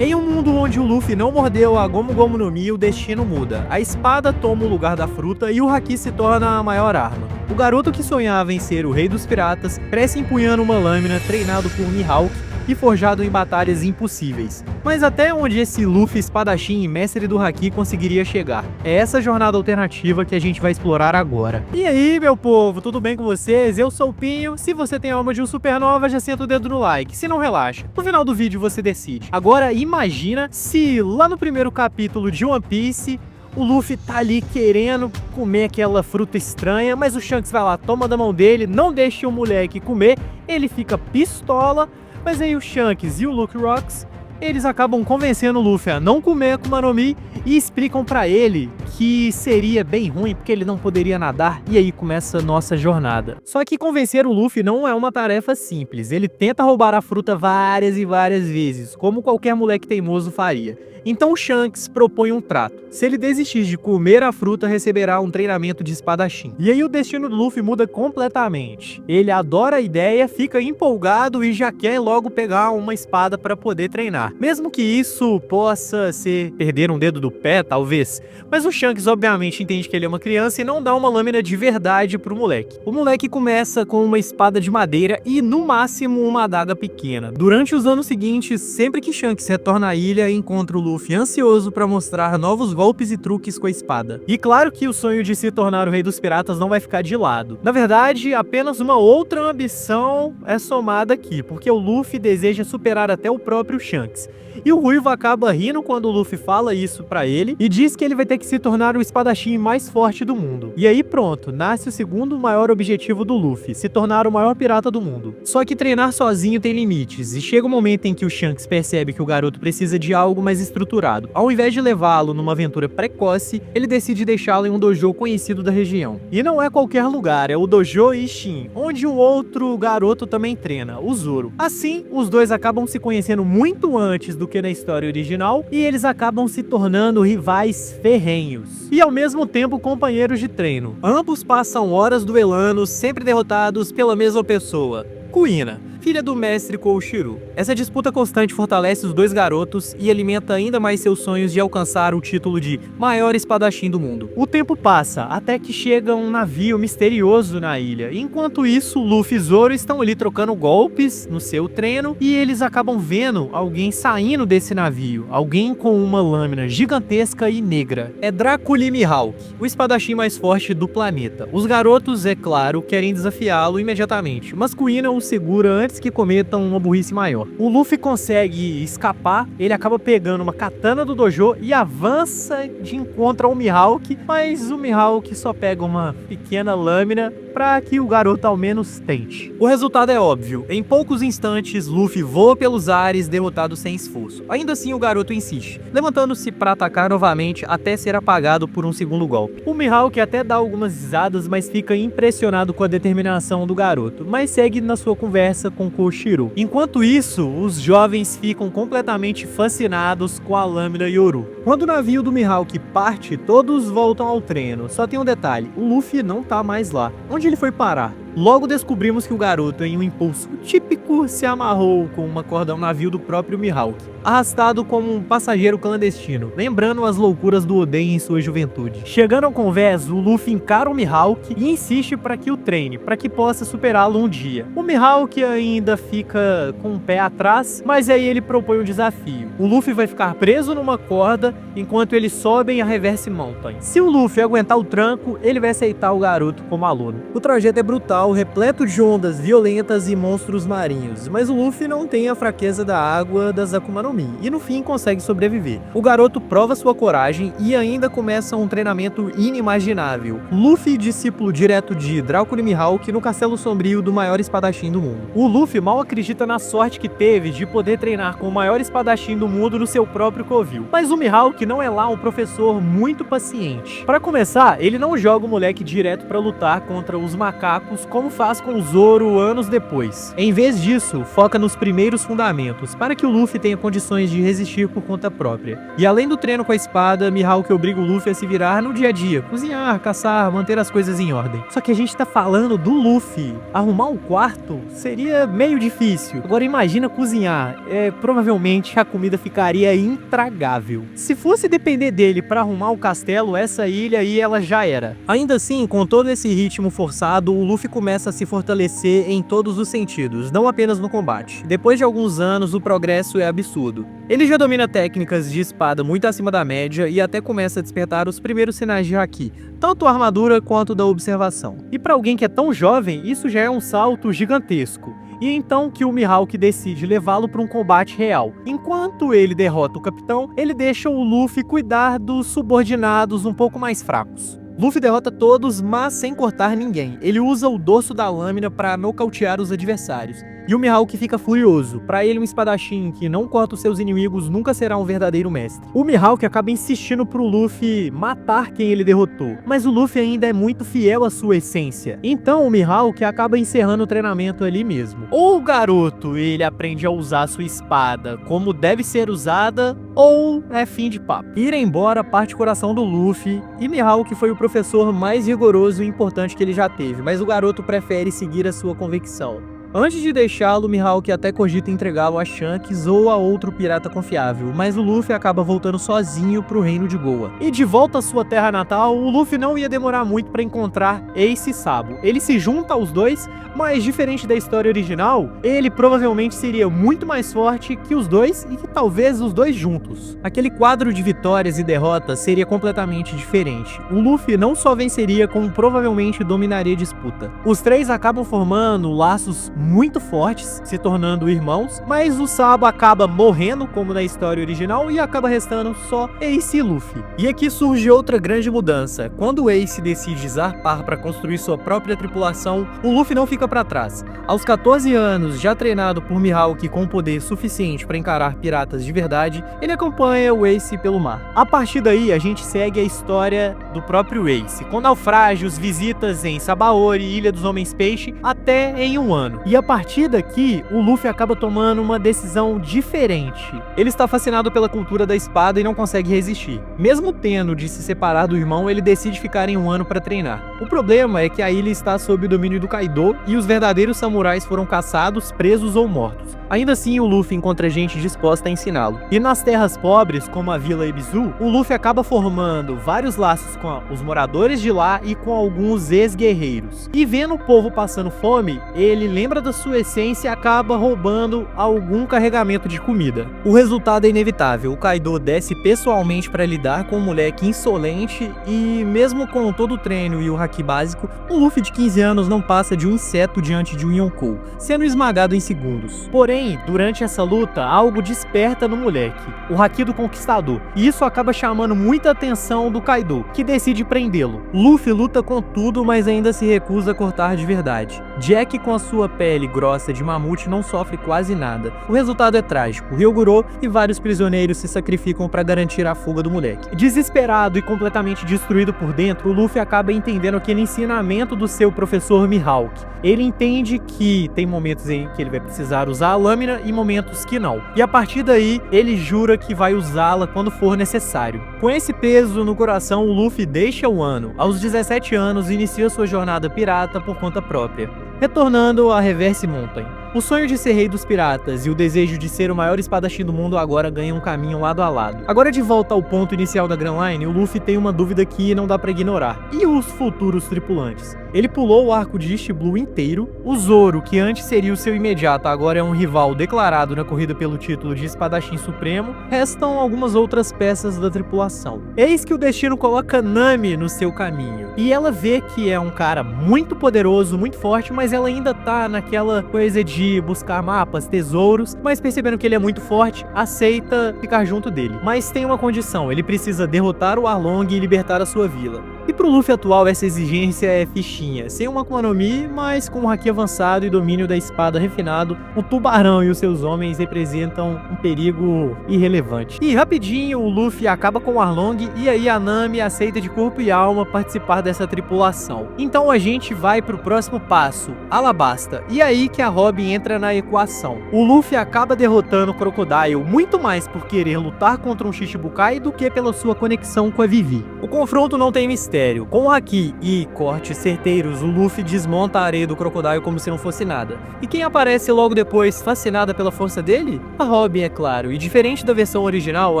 Em um mundo onde o Luffy não mordeu a Gomu Gomu no Mi, o destino muda. A espada toma o lugar da fruta e o Haki se torna a maior arma. O garoto que sonhava em ser o rei dos piratas cresce empunhando uma lâmina, treinado por Mihawk e forjado em batalhas impossíveis. Mas até onde esse Luffy espadachim e mestre do Haki conseguiria chegar? É essa jornada alternativa que a gente vai explorar agora. E aí, meu povo, tudo bem com vocês? Eu sou o Pinho. Se você tem a alma de um supernova, já senta o dedo no like. Se não, relaxa. No final do vídeo você decide. Agora, imagina se lá no primeiro capítulo de One Piece o Luffy tá ali querendo comer aquela fruta estranha, mas o Shanks vai lá, toma da mão dele, não deixa o moleque comer, ele fica pistola. Mas aí o Shanks e o Luke Rocks, eles acabam convencendo o Luffy a não comer Akuma no Mi e explicam pra ele que seria bem ruim porque ele não poderia nadar, e aí começa a nossa jornada. Só que convencer o Luffy não é uma tarefa simples, ele tenta roubar a fruta várias e várias vezes, como qualquer moleque teimoso faria. Então o Shanks propõe um trato. Se ele desistir de comer a fruta, receberá um treinamento de espadachim. E aí o destino do Luffy muda completamente. Ele adora a ideia, fica empolgado e já quer logo pegar uma espada para poder treinar. Mesmo que isso possa ser perder um dedo do pé, talvez. Mas o Shanks obviamente entende que ele é uma criança e não dá uma lâmina de verdade pro moleque. O moleque começa com uma espada de madeira e no máximo uma adaga pequena. Durante os anos seguintes, sempre que Shanks retorna à ilha, encontra o Luffy ansioso para mostrar novos golpes e truques com a espada. E claro que o sonho de se tornar o rei dos piratas não vai ficar de lado. Na verdade, apenas uma outra ambição é somada aqui, porque o Luffy deseja superar até o próprio Shanks. E o Ruivo acaba rindo quando o Luffy fala isso pra ele e diz que ele vai ter que se tornar o espadachim mais forte do mundo. E aí pronto, nasce o segundo maior objetivo do Luffy, se tornar o maior pirata do mundo. Só que treinar sozinho tem limites, e chega um momento em que o Shanks percebe que o garoto precisa de algo mais estruturado. Ao invés de levá-lo numa aventura precoce, ele decide deixá-lo em um dojo conhecido da região. E não é qualquer lugar, é o Dojo Ishin, onde um outro garoto também treina, o Zoro. Assim, os dois acabam se conhecendo muito antes do que na história original, e eles acabam se tornando rivais ferrenhos e ao mesmo tempo companheiros de treino. Ambos passam horas duelando, sempre derrotados pela mesma pessoa, Kuina, filha do mestre Koushiro. Essa disputa constante fortalece os dois garotos e alimenta ainda mais seus sonhos de alcançar o título de maior espadachim do mundo. O tempo passa, até que chega um navio misterioso na ilha. Enquanto isso, Luffy e Zoro estão ali trocando golpes no seu treino e eles acabam vendo alguém saindo desse navio. Alguém com uma lâmina gigantesca e negra. É Draculi Mihawk, o espadachim mais forte do planeta. Os garotos, é claro, querem desafiá-lo imediatamente, mas Kuina o segura antes que cometam uma burrice maior. O Luffy consegue escapar, ele acaba pegando uma katana do dojo e avança de encontro ao Mihawk, mas o Mihawk só pega uma pequena lâmina para que o garoto ao menos tente. O resultado é óbvio, em poucos instantes Luffy voa pelos ares derrotado sem esforço. Ainda assim o garoto insiste, levantando-se para atacar novamente até ser apagado por um segundo golpe. O Mihawk até dá algumas risadas, mas fica impressionado com a determinação do garoto, mas segue na sua conversa com Koushiro. Enquanto isso, os jovens ficam completamente fascinados com a lâmina Yoru. Quando o navio do Mihawk parte, todos voltam ao treino. Só tem um detalhe, o Luffy não tá mais lá. Onde ele foi parar? Logo descobrimos que o garoto, em um impulso típico, se amarrou com uma corda ao navio do próprio Mihawk, arrastado como um passageiro clandestino, lembrando as loucuras do Oden em sua juventude. Chegando ao convés, o Luffy encara o Mihawk e insiste para que o treine, para que possa superá-lo um dia. O Mihawk ainda fica com o pé atrás, mas aí ele propõe um desafio. O Luffy vai ficar preso numa corda enquanto eles sobem a Reverse Mountain. Se o Luffy aguentar o tranco, ele vai aceitar o garoto como aluno. O trajeto é brutal, repleto de ondas violentas e monstros marinhos, mas o Luffy não tem a fraqueza da água das Akuma no Mi, e no fim consegue sobreviver. O garoto prova sua coragem e ainda começa um treinamento inimaginável. Luffy, discípulo direto de Draculi Mihawk no castelo sombrio do maior espadachim do mundo. O Luffy mal acredita na sorte que teve de poder treinar com o maior espadachim do mundo no seu próprio covil. Mas o Mihawk não é lá um professor muito paciente. Para começar, ele não joga o moleque direto para lutar contra os macacos como faz com o Zoro anos depois. Em vez disso, foca nos primeiros fundamentos, para que o Luffy tenha condições de resistir por conta própria. E além do treino com a espada, Mihawk obriga o Luffy a se virar no dia a dia, cozinhar, caçar, manter as coisas em ordem. Só que a gente tá falando do Luffy. Arrumar um quarto seria meio difícil. Agora imagina cozinhar. Provavelmente a comida ficaria intragável. Se fosse depender dele para arrumar o castelo, essa ilha aí ela já era. Ainda assim, com todo esse ritmo forçado, o Luffy começa a se fortalecer em todos os sentidos, não apenas no combate. Depois de alguns anos, o progresso é absurdo. Ele já domina técnicas de espada muito acima da média e até começa a despertar os primeiros sinais de Haki, tanto a armadura quanto da observação. E para alguém que é tão jovem, isso já é um salto gigantesco. E então que o Mihawk decide levá-lo para um combate real. Enquanto ele derrota o capitão, ele deixa o Luffy cuidar dos subordinados um pouco mais fracos. Luffy derrota todos, mas sem cortar ninguém. Ele usa o dorso da lâmina para nocautear os adversários. E o Mihawk fica furioso. Para ele, um espadachim que não corta os seus inimigos nunca será um verdadeiro mestre. O Mihawk acaba insistindo pro Luffy matar quem ele derrotou, mas o Luffy ainda é muito fiel à sua essência. Então o Mihawk acaba encerrando o treinamento ali mesmo. Ou o garoto ele aprende a usar sua espada como deve ser usada, ou é fim de papo. Ir embora parte o coração do Luffy, e Mihawk foi o professor mais rigoroso e importante que ele já teve, mas o garoto prefere seguir a sua convicção. Antes de deixá-lo, Mihawk até cogita entregá-lo a Shanks ou a outro pirata confiável, mas o Luffy acaba voltando sozinho pro reino de Goa. E de volta à sua terra natal, o Luffy não ia demorar muito para encontrar Ace e Sabo. Ele se junta aos dois, mas diferente da história original, ele provavelmente seria muito mais forte que os dois e que talvez os dois juntos. Aquele quadro de vitórias e derrotas seria completamente diferente. O Luffy não só venceria, como provavelmente dominaria a disputa. Os três acabam formando laços muito fortes, se tornando irmãos, mas o Sabo acaba morrendo, como na história original, e acaba restando só Ace e Luffy. E aqui surge outra grande mudança. Quando o Ace decide zarpar para construir sua própria tripulação, o Luffy não fica para trás. Aos 14 anos, já treinado por Mihawk com poder suficiente para encarar piratas de verdade, ele acompanha o Ace pelo mar. A partir daí, a gente segue a história do próprio Ace, com naufrágios, visitas em Sabaody, Ilha dos Homens Peixe, até em um ano. E a partir daqui, o Luffy acaba tomando uma decisão diferente. Ele está fascinado pela cultura da espada e não consegue resistir. Mesmo tendo de se separar do irmão, ele decide ficar em um ano para treinar. O problema é que a ilha está sob o domínio do Kaido e os verdadeiros samurais foram caçados, presos ou mortos. Ainda assim, o Luffy encontra gente disposta a ensiná-lo. E nas terras pobres, como a Vila Ebisu, o Luffy acaba formando vários laços com os moradores de lá e com alguns ex-guerreiros. E vendo o povo passando fome, ele lembra da sua essência e acaba roubando algum carregamento de comida. O resultado é inevitável. O Kaido desce pessoalmente para lidar com um moleque insolente e, mesmo com todo o treino e o haki básico, o Luffy de 15 anos não passa de um inseto diante de um Yonkou, sendo esmagado em segundos. Porém, durante essa luta, algo desperta no moleque, o haki do Conquistador, e isso acaba chamando muita atenção do Kaido, que decide prendê-lo. Luffy luta com tudo, mas ainda se recusa a cortar de verdade. Jack, com a sua pele grossa de mamute, não sofre quase nada. O resultado é trágico. Ryoguro e vários prisioneiros se sacrificam para garantir a fuga do moleque. Desesperado e completamente destruído por dentro, o Luffy acaba entendendo aquele ensinamento do seu professor Mihawk. Ele entende que tem momentos em que ele vai precisar usar a lâmina e momentos que não. E a partir daí, ele jura que vai usá-la quando for necessário. Com esse peso no coração, o Luffy deixa o Wano. Aos 17 anos, inicia sua jornada pirata por conta própria, retornando a Reverse Mountain. O sonho de ser rei dos piratas e o desejo de ser o maior espadachim do mundo agora ganham um caminho lado a lado. Agora, de volta ao ponto inicial da Grand Line, o Luffy tem uma dúvida que não dá pra ignorar. E os futuros tripulantes? Ele pulou o arco de East Blue inteiro. O Zoro, que antes seria o seu imediato, agora é um rival declarado na corrida pelo título de espadachim supremo. Restam algumas outras peças da tripulação. Eis que o destino coloca Nami no seu caminho. E ela vê que é um cara muito poderoso, muito forte, mas ela ainda tá naquela coisa de buscar mapas, tesouros, mas percebendo que ele é muito forte, aceita ficar junto dele. Mas tem uma condição, ele precisa derrotar o Arlong e libertar a sua vila. E pro Luffy atual essa exigência é fichinha, sem uma Akuma no Mi, mas com um haki avançado e domínio da espada refinado, o tubarão e os seus homens representam um perigo irrelevante. E rapidinho o Luffy acaba com o Arlong e aí a Nami aceita de corpo e alma participar dessa tripulação. Então a gente vai pro próximo passo, Alabasta, e aí que a Robin entra na equação. O Luffy acaba derrotando o Crocodile muito mais por querer lutar contra um Shichibukai do que pela sua conexão com a Vivi. O confronto não tem mistério. Com o haki e cortes certeiros, o Luffy desmonta a areia do Crocodile como se não fosse nada. E quem aparece logo depois, fascinada pela força dele? A Robin, é claro. E diferente da versão original,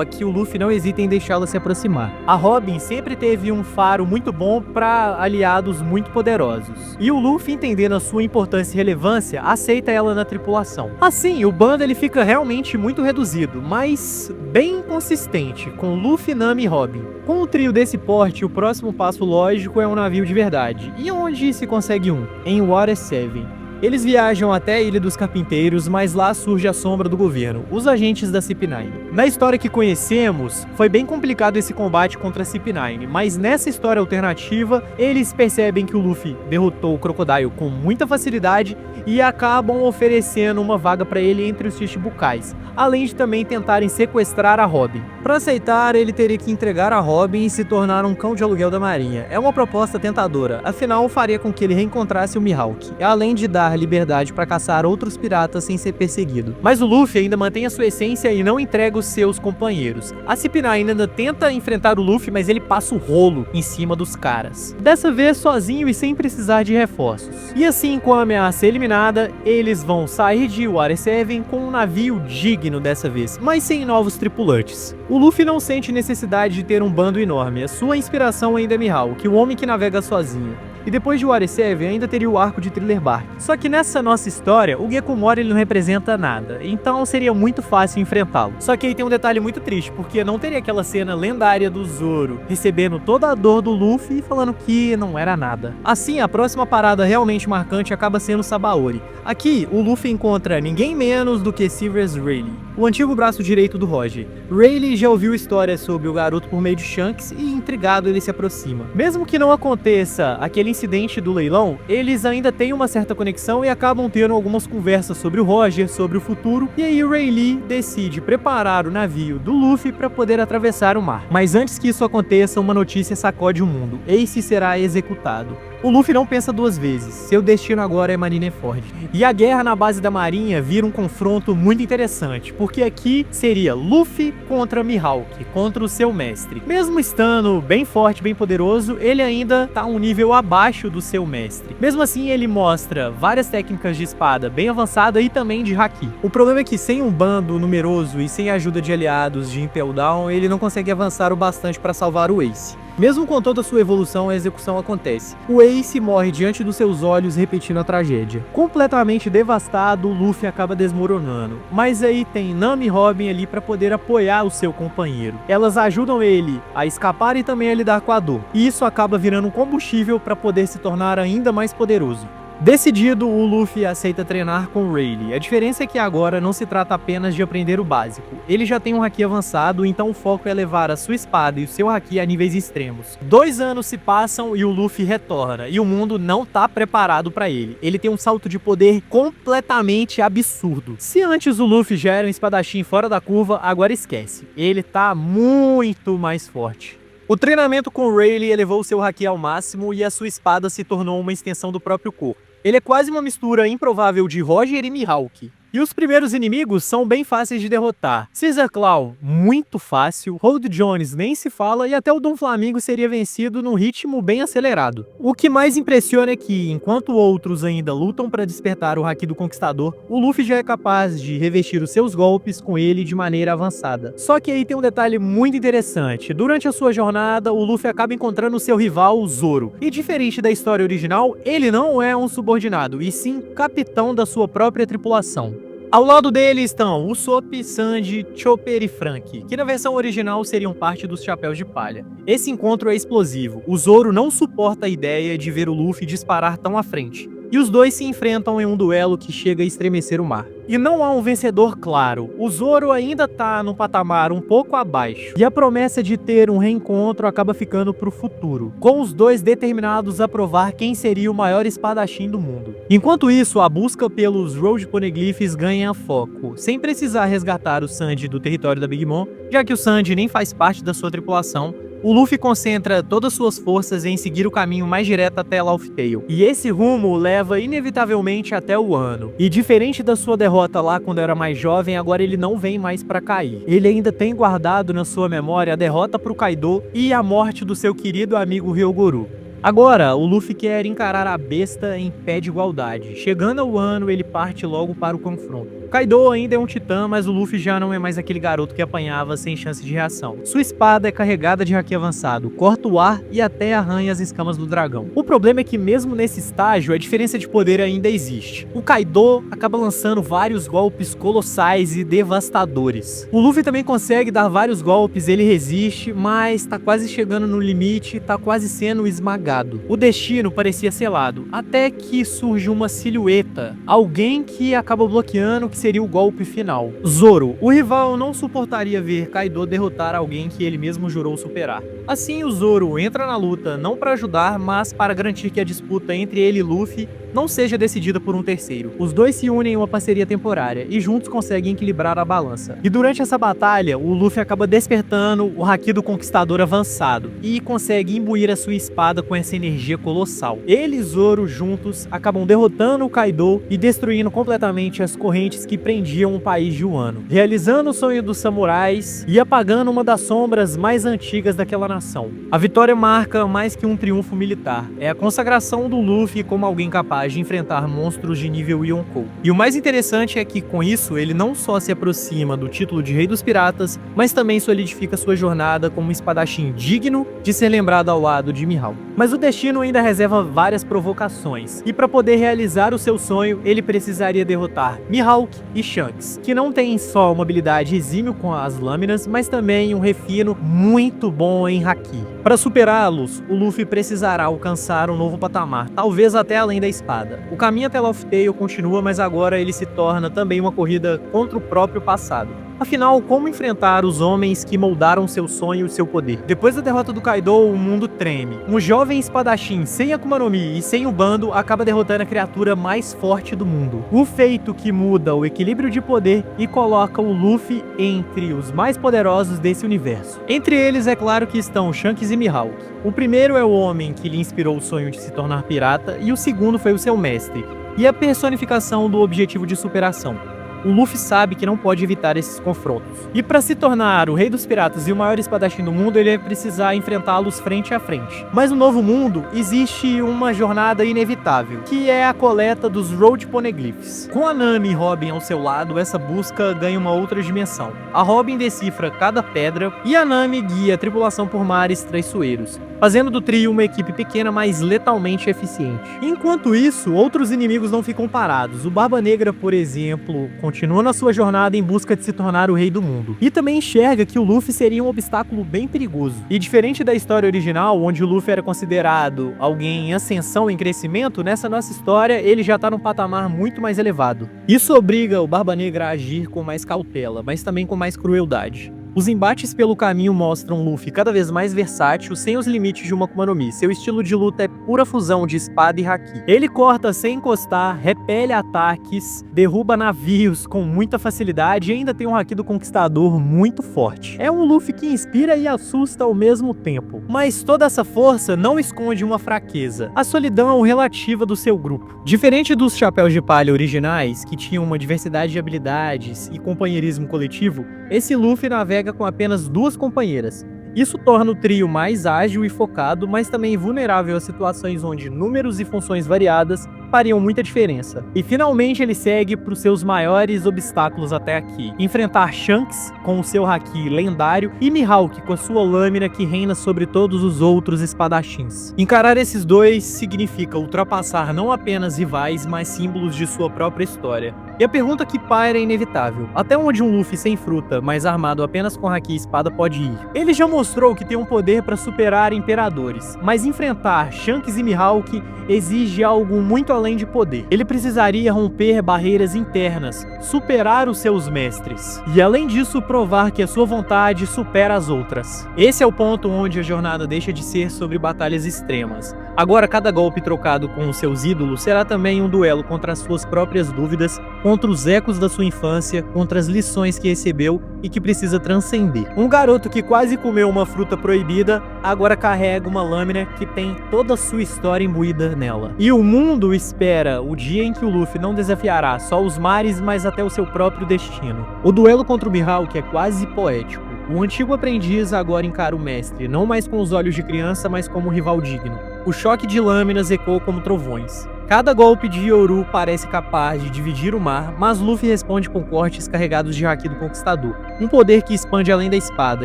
aqui o Luffy não hesita em deixá-la se aproximar. A Robin sempre teve um faro muito bom para aliados muito poderosos. E o Luffy, entendendo a sua importância e relevância, aceita ela na tripulação. Assim, o bando ele fica realmente muito reduzido, mas bem consistente, com Luffy, Nami e Robin. Com o trio desse porte, o próximo passo lógico é um navio de verdade. E onde se consegue um? Em Water 7. Eles viajam até a Ilha dos Carpinteiros, mas lá surge a sombra do governo, os agentes da CP9. Na história que conhecemos, foi bem complicado esse combate contra a CP9, mas nessa história alternativa, eles percebem que o Luffy derrotou o Crocodile com muita facilidade e acabam oferecendo uma vaga para ele entre os Shichibukais, além de também tentarem sequestrar a Robin. Para aceitar, ele teria que entregar a Robin e se tornar um cão de aluguel da marinha. É uma proposta tentadora, afinal faria com que ele reencontrasse o Mihawk, além de dar liberdade para caçar outros piratas sem ser perseguido. Mas o Luffy ainda mantém a sua essência e não entrega os seus companheiros. A CP9 ainda tenta enfrentar o Luffy, mas ele passa o rolo em cima dos caras. Dessa vez sozinho e sem precisar de reforços. E assim, com a ameaça eliminada, eles vão sair de Water 7 com um navio digno dessa vez, mas sem novos tripulantes. O Luffy não sente necessidade de ter um bando enorme, a sua inspiração ainda é Mihawk, o homem que navega sozinho. E depois de Water 7 ainda teria o arco de Thriller Bark. Só que nessa nossa história, o Gekomori ele não representa nada, então seria muito fácil enfrentá-lo. Só que aí tem um detalhe muito triste, porque não teria aquela cena lendária do Zoro recebendo toda a dor do Luffy e falando que não era nada. Assim, a próxima parada realmente marcante acaba sendo Sabaody. Aqui, o Luffy encontra ninguém menos do que Silvers Rayleigh, o antigo braço direito do Roger. Rayleigh já ouviu histórias sobre o garoto por meio de Shanks e, intrigado, ele se aproxima. Mesmo que não aconteça aquele incidente do leilão, eles ainda têm uma certa conexão e acabam tendo algumas conversas sobre o Roger, sobre o futuro, e aí o Rayleigh decide preparar o navio do Luffy para poder atravessar o mar. Mas antes que isso aconteça, uma notícia sacode o mundo: Ace será executado. O Luffy não pensa duas vezes, seu destino agora é Marineford. E a guerra na base da marinha vira um confronto muito interessante, porque aqui seria Luffy contra Mihawk, contra o seu mestre. Mesmo estando bem forte, bem poderoso, ele ainda tá um nível abaixo do seu mestre. Mesmo assim, ele mostra várias técnicas de espada bem avançada e também de haki. O problema é que sem um bando numeroso e sem a ajuda de aliados de Impel Down, ele não consegue avançar o bastante para salvar o Ace. Mesmo com toda a sua evolução, a execução acontece. O Ace morre diante dos seus olhos, repetindo a tragédia. Completamente devastado, o Luffy acaba desmoronando. Mas aí tem Nami e Robin ali para poder apoiar o seu companheiro. Elas ajudam ele a escapar e também a lidar com a dor. E isso acaba virando um combustível para poder se tornar ainda mais poderoso. Decidido, o Luffy aceita treinar com Rayleigh. A diferença é que agora não se trata apenas de aprender o básico. Ele já tem um haki avançado, então o foco é levar a sua espada e o seu haki a níveis extremos. 2 anos se passam e o Luffy retorna, e o mundo não tá preparado para ele. Ele tem um salto de poder completamente absurdo. Se antes o Luffy já era um espadachim fora da curva, agora esquece. Ele tá muito mais forte. O treinamento com Rayleigh elevou o seu haki ao máximo e a sua espada se tornou uma extensão do próprio corpo. Ele é quase uma mistura improvável de Roger e Mihawk. E os primeiros inimigos são bem fáceis de derrotar. Caesar Claw, muito fácil. Hold Jones nem se fala, e até o Dom Flamingo seria vencido num ritmo bem acelerado. O que mais impressiona é que, enquanto outros ainda lutam para despertar o haki do Conquistador, o Luffy já é capaz de revestir os seus golpes com ele de maneira avançada. Só que aí tem um detalhe muito interessante. Durante a sua jornada, o Luffy acaba encontrando seu rival, o Zoro. E diferente da história original, ele não é um subordinado, e sim capitão da sua própria tripulação. Ao lado dele estão Usopp, Sanji, Chopper e Franky, que na versão original seriam parte dos Chapéus de Palha. Esse encontro é explosivo. O Zoro não suporta a ideia de ver o Luffy disparar tão à frente. e os dois se enfrentam em um duelo que chega a estremecer o mar. E não há um vencedor claro, o Zoro ainda tá num patamar um pouco abaixo, e a promessa de ter um reencontro acaba ficando pro futuro, com os dois determinados a provar quem seria o maior espadachim do mundo. Enquanto isso, a busca pelos Road Poneglyphs ganha foco, sem precisar resgatar o Sanji do território da Big Mom, já que o Sanji nem faz parte da sua tripulação. O Luffy concentra todas suas forças em seguir o caminho mais direto até Laugh Tale, e esse rumo leva inevitavelmente até o Wano. E diferente da sua derrota lá quando era mais jovem, agora ele não vem mais pra cair. Ele ainda tem guardado na sua memória a derrota pro Kaido e a morte do seu querido amigo Ryogoro. Agora, o Luffy quer encarar a besta em pé de igualdade. Chegando ao Wano, ele parte logo para o confronto. Kaido ainda é um titã, mas o Luffy já não é mais aquele garoto que apanhava sem chance de reação. Sua espada é carregada de haki avançado, corta o ar e até arranha as escamas do dragão. O problema é que mesmo nesse estágio, a diferença de poder ainda existe. O Kaido acaba lançando vários golpes colossais e devastadores. O Luffy também consegue dar vários golpes, ele resiste, mas tá quase chegando no limite, tá quase sendo esmagado. O destino parecia selado, até que surge uma silhueta, alguém que acaba bloqueando o que seria o golpe final. Zoro, o rival, não suportaria ver Kaido derrotar alguém que ele mesmo jurou superar. Assim, o Zoro entra na luta não para ajudar, mas para garantir que a disputa entre ele e Luffy não seja decidida por um terceiro. Os dois se unem em uma parceria temporária e juntos conseguem equilibrar a balança. E durante essa batalha, o Luffy acaba despertando o haki do Conquistador avançado e consegue imbuir a sua espada com essa energia colossal. Ele e Zoro juntos acabam derrotando o Kaido e destruindo completamente as correntes que prendiam o país de Wano, realizando o sonho dos samurais e apagando uma das sombras mais antigas daquela nação. A vitória marca mais que um triunfo militar, é a consagração do Luffy como alguém capaz de enfrentar monstros de nível Yonkou. E o mais interessante é que com isso ele não só se aproxima do título de Rei dos Piratas, mas também solidifica sua jornada como um espadachim digno de ser lembrado ao lado de Mihawk. Mas o destino ainda reserva várias provocações, e para poder realizar o seu sonho, ele precisaria derrotar Mihawk e Shanks, que não têm só uma habilidade exímio com as lâminas, mas também um refino muito bom em haki. Para superá-los, o Luffy precisará alcançar um novo patamar, talvez até além da espada. O caminho até Laugh Tale continua, mas agora ele se torna também uma corrida contra o próprio passado. Afinal, como enfrentar os homens que moldaram seu sonho e seu poder? Depois da derrota do Kaido, o mundo treme. Um jovem espadachim sem Akuma no Mi e sem o bando acaba derrotando a criatura mais forte do mundo. Um feito que muda o equilíbrio de poder e coloca o Luffy entre os mais poderosos desse universo. Entre eles, é claro que estão Shanks e Mihawk. O primeiro é o homem que lhe inspirou o sonho de se tornar pirata, e o segundo foi o seu mestre, e a personificação do objetivo de superação. O Luffy sabe que não pode evitar esses confrontos. E para se tornar o Rei dos Piratas e o maior espadachim do mundo, ele vai precisar enfrentá-los frente a frente. Mas no Novo Mundo, existe uma jornada inevitável, que é a coleta dos Road Poneglyphs. Com a Nami e Robin ao seu lado, essa busca ganha uma outra dimensão. A Robin decifra cada pedra e a Nami guia a tripulação por mares traiçoeiros, fazendo do trio uma equipe pequena, mas letalmente eficiente. Enquanto isso, outros inimigos não ficam parados. O Barba Negra, por exemplo, continua na sua jornada em busca de se tornar o rei do mundo. E também enxerga que o Luffy seria um obstáculo bem perigoso. E diferente da história original, onde o Luffy era considerado alguém em ascensão, em crescimento, nessa nossa história ele já tá num patamar muito mais elevado. Isso obriga o Barba Negra a agir com mais cautela, mas também com mais crueldade. Os embates pelo caminho mostram Luffy cada vez mais versátil, sem os limites de uma Akuma no Mi. Seu estilo de luta é pura fusão de espada e haki. Ele corta sem encostar, repele ataques, derruba navios com muita facilidade e ainda tem um haki do Conquistador muito forte. É um Luffy que inspira e assusta ao mesmo tempo. Mas toda essa força não esconde uma fraqueza: a solidão relativa do seu grupo. Diferente dos Chapéus de Palha originais, que tinham uma diversidade de habilidades e companheirismo coletivo, esse Luffy navega com apenas 2 companheiras. Isso torna o trio mais ágil e focado, mas também vulnerável a situações onde números e funções variadas fariam muita diferença. E finalmente ele segue para os seus maiores obstáculos até aqui: enfrentar Shanks com o seu haki lendário e Mihawk com a sua lâmina que reina sobre todos os outros espadachins. Encarar esses dois significa ultrapassar não apenas rivais, mas símbolos de sua própria história. E a pergunta que paira é inevitável: até onde um Luffy sem fruta, mas armado apenas com haki e espada pode ir? Ele já mostrou que tem um poder para superar imperadores, mas enfrentar Shanks e Mihawk exige algo muito além de poder. Ele precisaria romper barreiras internas, superar os seus mestres, e além disso provar que a sua vontade supera as outras. Esse é o ponto onde a jornada deixa de ser sobre batalhas extremas. Agora cada golpe trocado com os seus ídolos será também um duelo contra as suas próprias dúvidas, contra os ecos da sua infância, contra as lições que recebeu e que precisa transcender. Um garoto que quase comeu uma fruta proibida, agora carrega uma lâmina que tem toda a sua história imbuída nela. E o mundo espera o dia em que o Luffy não desafiará só os mares, mas até o seu próprio destino. O duelo contra o Mihawk é quase poético. O antigo aprendiz agora encara o mestre, não mais com os olhos de criança, mas como um rival digno. O choque de lâminas ecoa como trovões. Cada golpe de Yoru parece capaz de dividir o mar, mas Luffy responde com cortes carregados de haki do Conquistador, um poder que expande além da espada,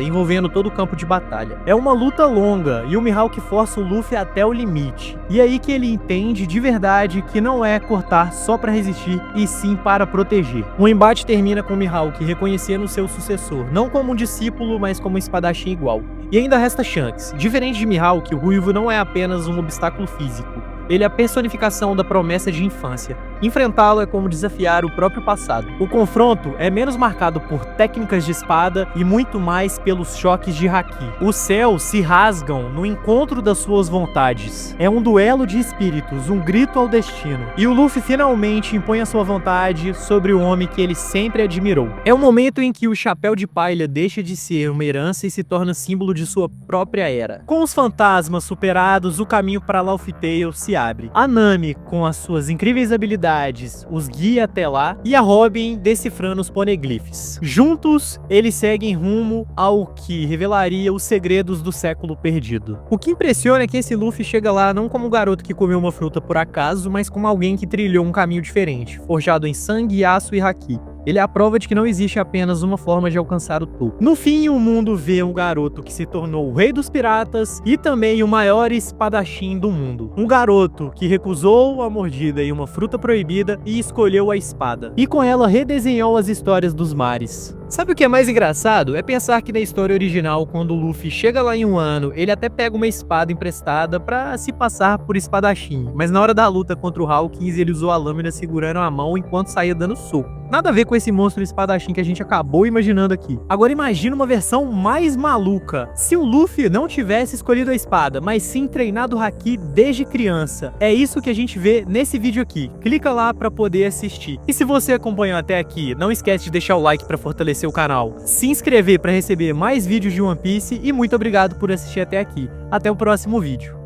envolvendo todo o campo de batalha. É uma luta longa, e o Mihawk força o Luffy até o limite. E é aí que ele entende de verdade que não é cortar só para resistir, e sim para proteger. O embate termina com o Mihawk reconhecendo seu sucessor, não como um discípulo, mas como um espadachim igual. E ainda resta Shanks. Diferente de Mihawk, o Ruivo não é apenas um obstáculo físico. Ele é a personificação da promessa de infância. Enfrentá-lo é como desafiar o próprio passado. O confronto é menos marcado por técnicas de espada e muito mais pelos choques de haki. Os céus se rasgam no encontro das suas vontades. É um duelo de espíritos, um grito ao destino. E o Luffy finalmente impõe a sua vontade sobre o homem que ele sempre admirou. É o momento em que o chapéu de palha deixa de ser uma herança e se torna símbolo de sua própria era. Com os fantasmas superados, o caminho para Laufey Tale se abre. A Nami, com as suas incríveis habilidades, os guia até lá, e a Robin decifrando os poneglyphs. Juntos, eles seguem rumo ao que revelaria os segredos do século perdido. O que impressiona é que esse Luffy chega lá não como um garoto que comeu uma fruta por acaso, mas como alguém que trilhou um caminho diferente, forjado em sangue, aço e haki. Ele é a prova de que não existe apenas uma forma de alcançar o topo. No fim, o mundo vê um garoto que se tornou o rei dos piratas e também o maior espadachim do mundo. Um garoto que recusou a mordida em uma fruta proibida e escolheu a espada. E com ela redesenhou as histórias dos mares. Sabe o que é mais engraçado? É pensar que na história original, quando o Luffy chega lá em Wano, ele até pega uma espada emprestada pra se passar por espadachim, mas na hora da luta contra o Hawkins ele usou a lâmina segurando a mão enquanto saía dando soco. Nada a ver com esse monstro espadachim que a gente acabou imaginando aqui. Agora imagina uma versão mais maluca. Se o Luffy não tivesse escolhido a espada, mas sim treinado o haki desde criança. É isso que a gente vê nesse vídeo aqui. Clica lá pra poder assistir. E se você acompanhou até aqui, não esquece de deixar o like pra fortalecer o canal, se inscrever para receber mais vídeos de One Piece e muito obrigado por assistir até aqui. Até o próximo vídeo.